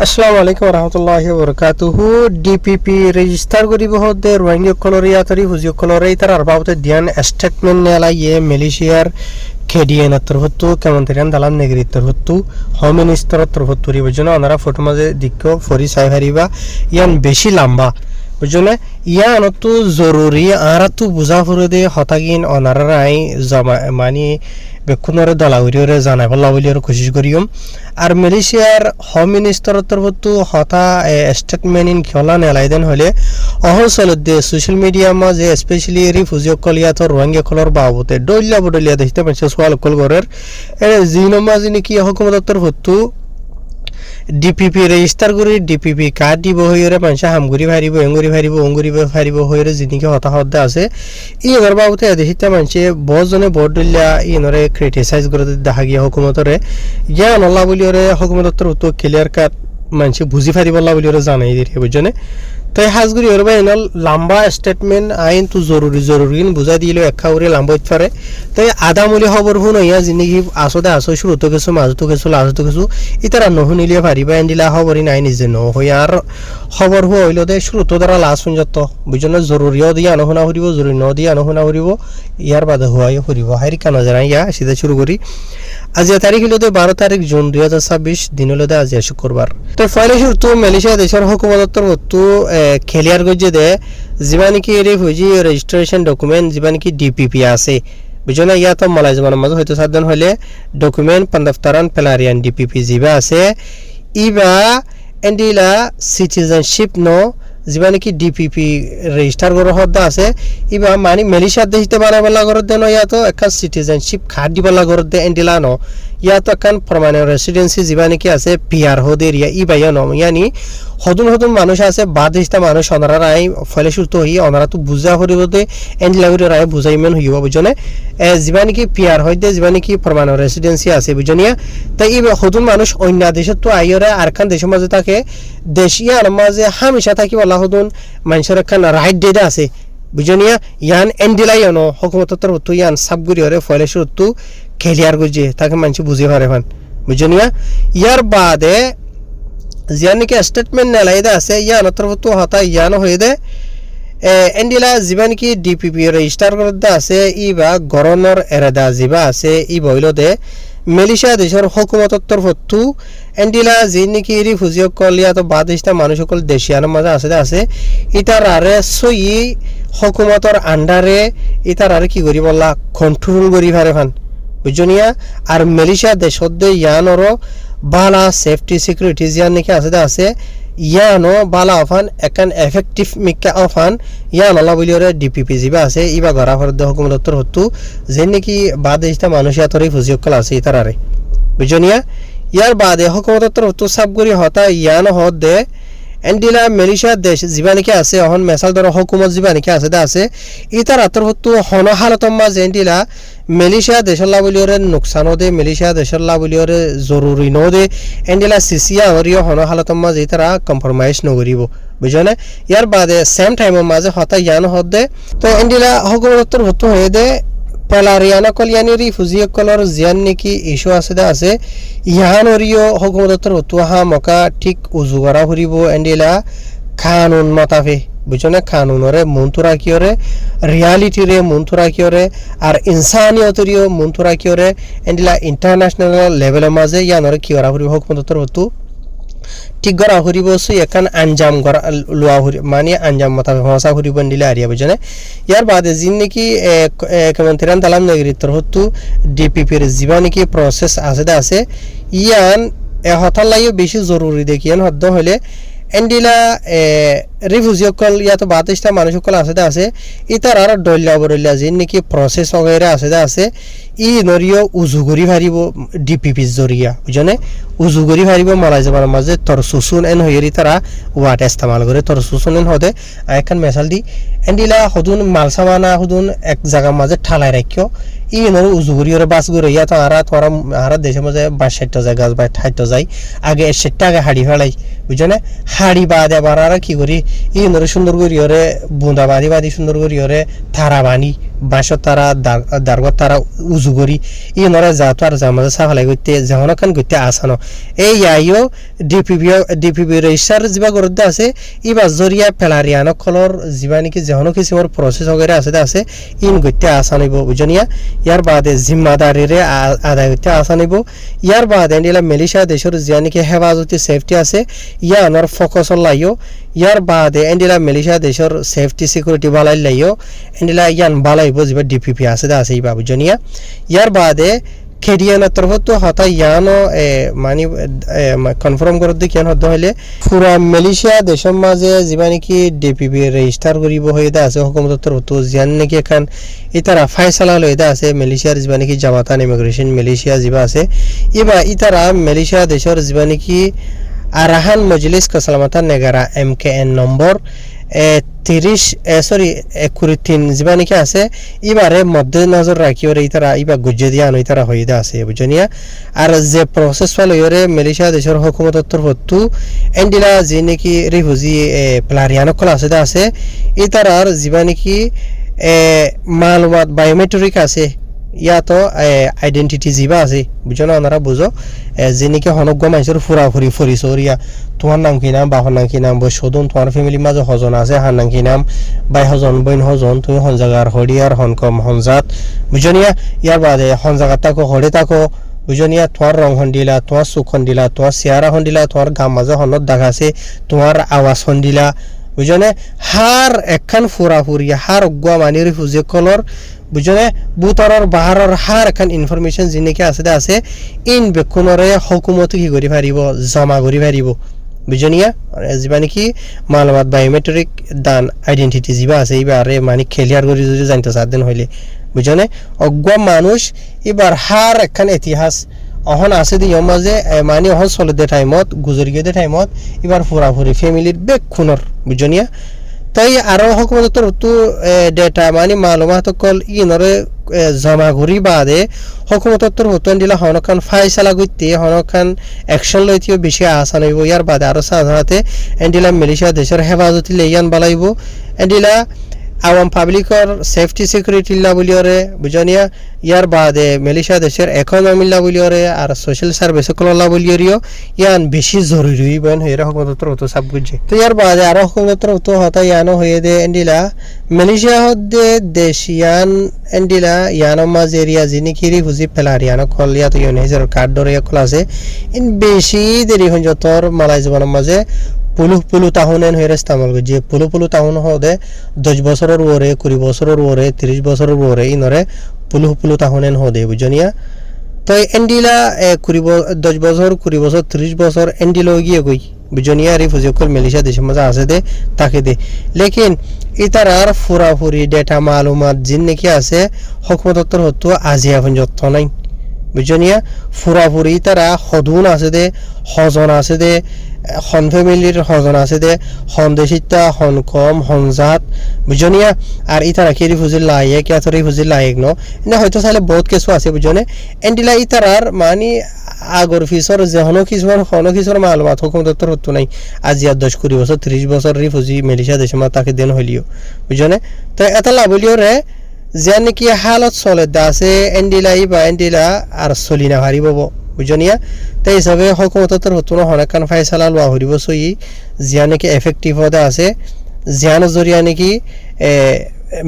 আসসালামু আলাইকুম রহমতুল্লাহি বরকাতুহু ডিপিপি রেজিস্টার করিব হতে রোহিঙ্গা কলরিয়া তরি হুজিও কলরে তার আরবাউতে দিয়ান স্টেটমেন্ট নেলা ইয়ে মালয়েশিয়ার কেডিএন তরফতু কেমন দালাম নেগরি তরফতু হোম মিনিস্টার তরফতু রিবজন ওনারা ফটো মাঝে দিক্কো ফরি সাই হারিবা ইয়ান বেশি লম্বা বুঝলে ইয়ান তো জরুরি আর তো বুঝা ফুরে দে হতাগিন অনারাই জমা মানে বেকুনরে দলাউরিরে জানাই বলা বলির কোশিশ করিম আর মালয়েশিয়ার home minister তরফতু Hota statement in খেলা নেলাইদেন হলে অহসল দে সোশ্যাল মিডিয়া মাঝে স্পেশালি রিফিউজি কলিয়াত রোহিঙ্গা কলর বাবতে ডলিয়া দেখতে পাচ্ছে সোয়াল কল গরের জিনো মাঝে নাকি হুকুমত তরফতু ডিপিপি রেজিস্টার করি ডিপিপি কার্ড দিব হইরে মানুষ হামগুড়ি ভারিব এঙ্গুড়ি ভারিব অঙ্গুড়ি ভারিব হইরে যিনিকে হতাহত আছে ইনর বাবুতে দেখিতে মানুষে বহুজনে ভোট দিলা ইনরে ক্রিটিসাইজ করে দেখা গিয়া হুকুমতরে জ্ঞান আল্লাহ বলিওরে হুকুমতর উত্তর ক্লিয়ার কাট মানুষে বুঝি ফারিব আল্লাহ বলিওরে জানাই দিয়ে বুঝনে তাই হাজগুড়ি ওর ভাই এনাল লম্বা স্টেটমেন্ট আইন তো জরুরি বুঝা দিল একা উড়ে লম্বা হইতে পারে তাই আদামূলি খবর শুন ইয়া জিনিস আসতে আসো শুরুতো কিছু মাজতো কিছু লাজতো কিছু ইতারা নশুনিলে পারিবা এন্ডিলা খবরই নাই নিজে নহই আর খবর হুয়া হইল দে শুরুতো দ্বারা লাজ শুনজত বুঝনে জরুরিও দিয়ে আনশুনা ফুরিব জরুরি ন দিয়ে আনশুনা ফুরিব ইয়ার বাদে হুয়াই ফুরিব হারি কানা জানা ইয়া সিধা শুরু করি আজ তারিখ হলো 12 তারিখ জুন 2026 দিন হলো আজ শুক্রবার তো ফাইলে শুরু মালয়েশিয়া দেশের হুকুমত তো খেলিয়ার গজে দে যিবা নাকি রিফিউজি রেজিস্ট্রেশন ডকুমেন্ট যিবা নাকি ডিপিপি আছে বুঝনা ইয়া তো মালাই জমানার মাঝে হয়তো সাধারণ হলে ডকুমেন্ট পান্দাফতারান পেলারিয়ান ডিপিপি যিবা আছে ইবা এন্ডিলা সিটিজেনশিপ নো যিবা নাকি ডিপিপি রেজিস্টার করা হদ্দা আছে ইবা মানে মালয়েশিয়া দেশতে বানাবলা করতে ন ইয়া তো একটা সিটিজেনশিপ কার্ড দিবলা করতে এন্ডিলা ন ইয়া তো কান পার্মানেন্ট রেসিডেন্সি যিবা নাকি আছে পিআর হদের ইবা ইয়া ন ইয়ানি হদুন মানুষ আছে বাদেশটা মানুষ ওনারা রাই ফলে সুস্থ হই ওনারা তো বুঝা করিবতে এন্ডিলা করে রাই বুঝাইমেন হইব বুঝনে যিবা নাকি পিআর হইতে যিবা নাকি পার্মানেন্ট রেসিডেন্সি আছে বুঝনিয়া তাই এই হদুন মানুষ অন্য দেশে তো আইরে আর খান দেশের মাঝে থাকে দেশিয়ার মাঝে হামেশা থাকি বলা হদুন মানুষের খান রাইট ডেটা আছে বুঝনিয়া ইয়ান এন্ডিলাই ন হুকুমতর তো ইয়ান সাবগুড়ি হরে ফলে সুস্থ খেলিয়ার গুজে তাকে মানুষ বুঝে পারে ফান বুঝনিয়া ইয়ার বাদে জিয়ান নাকি স্টেটমেন্ট নেলাইদা আছে ইয়ান তরফতো হতা ইয়ান হয়ে দে এন্ডিলা যিবা নাকি ডিপিপি রেজিস্টার করতে আছে ইবা গভর্নর এরাদা যিবা আছে ই বইল দে মালয়েশিয়া দেশের হুকুমতর তরফতো এন্ডিলা যি নাকি রিফিউজি কলিয়া তো বাদেশটা মানুষ সকল দেশিয়ানের মাঝে আছে ইতার আরে সই হুকুমতর আন্ডারে ইতার আরে কি করি বললা কন্ট্রোল করি পারে ফান বুঝনিয়া আর মালয়েশিয়া দেশত দে ইয়ানরও বালা সেফটি সিকিউরিটি জিয়ান নাকি আছে ইয়ানো বালা অফান একান এফেক্টিভ মিকা অফান ইয়ান আল্লাহ বলিওরে ডিপিপি যিবা আছে ইবা গড়া ফরদ হুকুমতর হতু যে নাকি বাদেশটা মানুষ ইয়াতরি ফুজিয়কল আছে ইতারারে বুঝনিয়া ইয়ার বাদে হুকুমতর হতু সাবগুরি হতা ইয়ানো হদ দে এন্ডিলা মালয়েশিয়া দেশ যিবা নাকি আছে এখন মেসাল ধর হুকুমত যিবা নাকি আছে ইতার আতর হতু হন হালতম মাঝে এন্ডিলা মালয়েশিয়া দেশল্লা বলিওরে নুকসানো দে মালয়েশিয়া দেশল্লা বলিওরে জরুরি ন দে এন্ডিলা সিসিয়া হরিও হন হালতম মাঝে ইতারা কম্প্রোমাইজ নকরিব বুঝনে ইয়ার বাদে সেম টাইমের মাঝে হতা ইয়ান হদ দে তো এন্ডিলা হুকুমতর হতু হয়ে দে পেলারিয়ানা কলিয়ানি রিফিউজি কলর জিয়ান নাকি ইস্যু আছে ইহান হরিও হুকুমতর হতু হা মকা ঠিক উজু করা ফুরিব এন্ডিলা কানুন মতাফে বুঝনে কানুনরে মন্তুরা কিয়রে রিয়ালিটিরে মন্তুরা কিয়রে আর ইনসানিয়তরিও মন্তুরা কিয়রে এন্ডিলা ইন্টারন্যাশনাল লেভেলের মাঝে ইয়ানরে কি করা ফুরিব হুকুমতর হতু ঠিক করা ফুরিব সই এখান আঞ্জাম করা লোয়া ফুরি মানে আঞ্জাম মতাফে ভাষা ফুরিব এন্ডিলা আরিয়া বুঝনে ইয়ার বাদে যিন নাকি কেমন তালাম নেগরিতর হতু ডিপিপির যিবা নাকি প্রসেস আছে ইয়ান হতার লাগিও বেশি জরুরি দেখিয়ান হদ্দ হলে এন্ডিলা রিফিউজি সকল ইয়াতো বাদেশটা মানুষ সকল আছে ইতার আর ডল্লা যে নাকি প্রসেস वगैरह আছে ই নরিও উজুগুরি ভারিব ডিপিপি জরিয়া বুঝনে উজুগুরি ভারিব মালাই যাবার মাঝে তর সুসুন এন হইরি তারা ওয়াট ইস্তেমাল করে তর সুসুন এন হদে আইখান মেসাল দি এন্ডিলা হদুন মাল সামানা হদুন এক জায়গা মাঝে ঠালাই রাখিও ই নরি উজুগুরি ওরে বাস গুরে ইয়া তো আরা দেশের মাঝে 62 যায় গাছ বাই 60 যায় আগে 60 আগে হাড়ি ফেলাই বুঝনে হাড়ি বাদ এবার আর কি করি ই নরে সুন্দর করি ওরে বুঁদা বাঁধি সুন্দর করি ওরে থারা বানি বাঁশত তারা দারগত তারা উজু করি ই নরে যাতো আর জামাজে সাফালাই করতে যেহনখান করতে আসানো এই আইও ডিপিপি রেজিস্টার যা গরদ্দে আছে ইবা জরিয়া পেলারিয়ানো কলর যা নাকি যেহনো কিসিমর প্রসেস वगैरह আছে ইন করতে আসানিব বুঝনিয়া ইয়ার বাদে জিম্মাদারিরে আদায় করতে আসানিব ইয়ার বাদে এন্ডিলা মালয়েশিয়া দেশের যা নাকি হেফাজতি সেফটি আছে ইয়া নর ফোকাস লাইও ইয়ার বাদে এন্ডিলা মালয়েশিয়া দেশের সেফটি সিকিউরিটি বালাই লাইও এন্ডিলা ইয়ান বালাইব যা ডিপিপি আছে ইবা বুঝনিয়া ইয়ার বাদে কেডিয়ানের তরফতো হতা ইয়ানো মানে কনফার্ম করে দিয়ে কেন হতে হলে পুরা মালয়েশিয়া দেশের মাঝে যা নাকি ডিপিপি রেজিস্টার করিব হয়ে আছে হুকুমতের তরফতো যান নাকি এখন ইতারা ফাইসালা লই আছে মালয়েশিয়ার যা নাকি জামাতান ইমিগ্রেশন মালয়েশিয়া যা আছে ইবা ইতারা মালয়েশিয়া দেশের যা নাকি আরাহান মজলিস কাসালামাতা নেগারা MKN নম্বর 31 যা নাকি আছে এবারে মধ্যে নজর রাখি ওরে ইতারা ইবা গুজে দিয়া আনো ইতারা হইদা আছে বুঝনিয়া আর যে প্রসেস ফলোরে মালয়েশিয়া দেশের হুকুমতের তরফতো এন্ডিলা যে নাকি রিফিউজি প্লারিয়ানো কলা আছে ইতারার যা নাকি মালুমাত বায়োমেট্রিক আছে ইয়াতো আইডেন্টিটি যা আছে বুঝো না ওনারা বুঝো যে নাকি হনজ্ঞ মানুষের ফুরাফুরি ফরিসরিয়া তোমার নাম কি নাম বাহর নাম কি নাম বৈশোধন তোমার ফ্যামিলির মাঝে হজন আছে হার নাম কি নাম বাই হজন বইন হজন তুমি হন জায়গার হরিয়ার হনকম হনজাত বুঝনিয়া ইয়ার বাদে হন জায়গা তাকো হরে তাকো বুঝনিয়া তোমার রং হন্দিলা তোমার সুখ হন্দিলা তোমার চেহারা হন্দিলা তোমার গাম মাঝে হনত দেখা আছে তোমার আওয়াজ হন্দিলা বুঝনে হার একখান ফুরাফুরি হার অজ্ঞা মানি রিফিউজি কলর বুঝনে বুতরর বাহারর হার এখন ইনফরমেশন যিনিকে আছে ইন বেকুনরে হুকুমতে কি করি পারিব জমা করি পারিব বুঝনিয়া যা নাকি মালুমাত বায়োমেট্রিক দান আইডেন্টিটি যা আছে এবারে মানে ক্লিয়ার করে যদি জানতে চান হইলে বুঝনে অজ্ঞা মানুষ এবার হার একখান ইতিহাস অহন আছে দি মাঝে মানে অহন চলে টাইমত গুজরি গে টাইমত এবার ফুরাফুরি ফ্যামিলির বেকুনর বুঝনিয়া তাই আরো হুকুমতের তরফতো ডেটা মানে মালুমাত কল ইনরে জমা করি বাদে হুকুমতের তরফতো দিলা হনখান ফাইসালা করতে হনখান অ্যাকশন লইতেও বেশি আসান হইব ইয়ার বাদে আরো সাধারণতে এন্ডিলা মালয়েশিয়া দেশের হেফাজতি লেয়ান বালাইব এন্ডিলা আওয়াম পাবলিকর সেফটি সিকিউরিটি লা বলিওরে বুঝনিয়া ইয়ার বাদে মালয়েশিয়া দেশের ইকোনমি লা বলিওরে আর সোশ্যাল সার্ভিস কলা বলিওরিও ইয়ান বেশি জরুরি বন হইরা হুকুমতের তরফতো সব বুঝে তো ইয়ার বাদে আরো হুকুমতের তরফতো হতা ইয়ানো হয়ে দে এন্ডিলা মালয়েশিয়া হদে দেশিয়ান এন্ডিলা ইয়ানো মাঝ এরিয়া যিনি কিরি হুজি পেলারিয়ানো কলিয়া তো ইউনিজের কার্ড ধরে কল আছে ইন বেশি দেরি হন যতর মালাই জীবনের মাঝে পুলু তাহুনেন হয়ে ইস্তেমাল করছে পুলু তাহুন হদে 10 বছরের ওরে 20 বছরের ওরে 30 বছরের ওরে ইনরে পুলু তাহুনেন হদে বুঝনিয়া তো এন্ডিলা 10 বছর 20 বছর 30 বছর এন্ডিলো গিয়ে গই বুঝনিয়া রিফিউজি কল মালয়েশিয়া দেশের মধ্যে আছে দে তাকে দে লেকিন ইতারার ফুরাফুরি ডেটা মালুমাত জিন নাকি আছে হুকুমতের হতো আজিয়া পর্যন্ত নাই বুঝনিয়া ফুরাফুরি তারা হদুন আছে দে হজন আছে দে হন ফ্যামিলির হজন আছে দে হন দেশিতা হন কম হন জাত বুঝনিয়া আর ইতারা কি রিফিউজি লাইয়ে কি আতরি রিফিউজি লাইক ন না হয়তো তাহলে বহুত কিছু আছে বুঝনে এন্ডিলা ইতারার মানে আগর ফিসর যেহনো কিছুর মালুমাত হুকুমতের হতো নাই আজিয়া 10-20 বছর 30 বছর রিফিউজি মালয়েশিয়া দেশে মা তাকে দেন হইলিও বুঝনে তো এটা লাভলিও রে যে নাকি হালত চলে আছে এন্ডিলা আর চলি না হারিব বুঝনিয়া তাই হিসাবে হুকুমতের হতো না হনকান ফাইসালা লোয়া হরিব সই জিয়া নাকি এফেক্টিভ হতে আছে জিয়ানো জরিয়া নাকি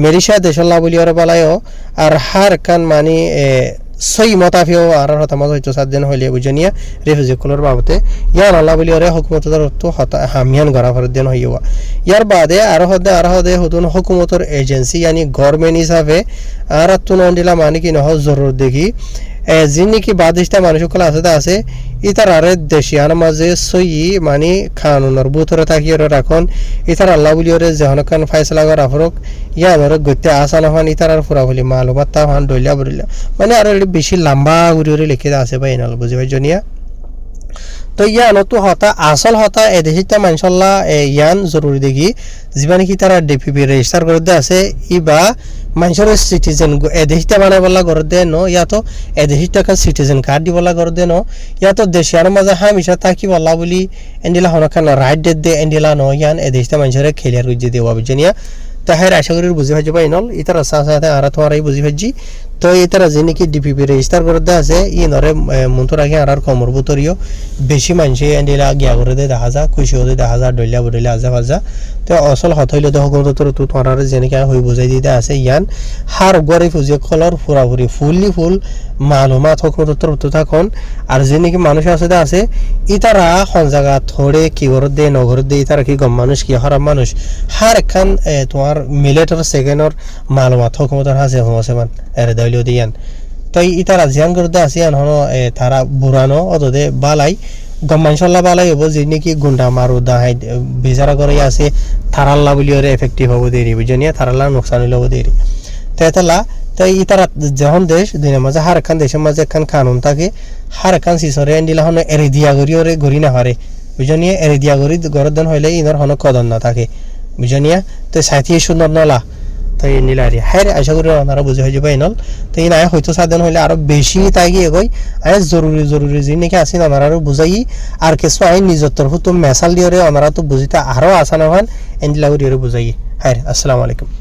মালয়েশিয়া দেশের লাভলিওর বেলায়ও আর হার কান মানে সই মতাফিও আর হতামত হয়তো 7 দিন হইলে বুঝনিয়া রিফিউজি কলর বাবতে ইয়ার আল্লাহ বলিওরে হুকুমতের তো হামিয়ান গড়া ফর দিন হইবা ইয়ার বাদে আর হদে হতুন হুকুমতের এজেন্সি yani গভর্নমেন্ট হিসাবে আর তুন অন্ডিলা মানে কি নহ জরুর দেখি যিনি কি বাদিশটা মানুষ সকল আছে ইতার আরে দেশিয়ান মাঝে সই মানে কানুনের বুতরে থাকিয়ে রাখন ইতার আল্লাহ বলিওরে যেহনকান ফাইসলা করা ফরক ইয়ার গতে আসান হন ইতার আর ফুরা বলি মালুমাত তা হান ডইলা বলিলা মানে আর বেশি লম্বা উড়ি লিখে আছে ভাই নাল বুঝি ভাই জনিয়া তো ইয়ান তো হতা আসল হতা এদেশিতা মানসল্লা ইয়ান জরুরি দেখি যিবা নাকি তারা ডিপিপি রেজিস্টার করে দে আছে ইবা মানুষের সিটিজেন এদেশিতা বানাইবলা করে দে ন ইয়াতো এদেশিতা সিটিজেন কার্ড দিবলা করে দে ন ইয়াতো দেশিয়ার মাঝে হামিশা থাকি বলা বলি এন্ডিলা হনখান রাইট দে এন্ডিলা ন ইয়ান এদেশিতা মানুষের ক্লিয়ার করে দেওয়া বুঝনিয়া তাহের আশা করি বুঝি পাইছি পাই নল ইতার সাথে আর তোমারাই বুঝি পাইছি তো ইতারা যে নাকি ডিপিপি রেজিস্টার করে দেওয়া আছে ই নরে মন্তর আগে আর কমর বুতরিও বেশি মানুষে এন্ডিলা গিয়া করে দিয়ে দেখা যা খুশি হতে দেখা যা ডলিয়া বডলিয়া আজা ফাজা তো অসল হত হইলে তো হুকুমত তো তোমার যে নাকি হই বুঝাই দিতে আছে ইয়ান হার গরিব ফুজিয়ে কলর পুরাপুরি ফুল মালুমাত হুকুমত তো থাকুন আর যে নাকি মানুষ আছে ইতারা কোন জায়গা থোড়ে কি করে দে নগর দে ইতারা কি গম মানুষ কি হারাম মানুষ হার একখান তোমার মিলিটার সেকেন্ডর মালুমাত হুকুমতর হাসে হমসে মান এর দলিও দিয়ান তাই ইতারা জিয়ান করতে আসিয়ান হন তারা বুড়ানো অতদে বালাই গম্মানশাল্লাহ বালাই হবো যে নাকি গুন্ডা মারু দাহাই বিচারা করে আছে থারাল্লা বলি ওরে এফেক্টিভ হবো দেরি বুঝনিয়া থারাল্লা নোকসান হইলে হবো দেরি তাইতালা তাই ইতারা যখন দেশ দুনিয়ার মাঝে হার একখান দেশের মাঝে একখান কানুন থাকে হার একখান সিসরে এন্ডিলা হন এরে দিয়া করি ওরে গড়ি না হারে বুঝনিয়া এরে দিয়া করি গরদান হইলে ইনর হন কদন না থাকে বুঝনিয়া তো সাথী সুন্দর নলা তাই নীলারি হ্যাঁ আশা করি ওনারা বুঝে হয়ে যাবে নল তো এই নাই হয়তো সাধন হইলে আরো বেশি তাই গিয়ে গই আয় জরুরি যে নাকি আসেন ওনারা বুঝাই আর কিছু আইন নিজের তরফ তো মেসাল দিয়ে ওনারা তো বুঝিতে আরো আসান হন এন্ডিলা করি বুঝাই হ্যাঁ আসসালামু আলাইকুম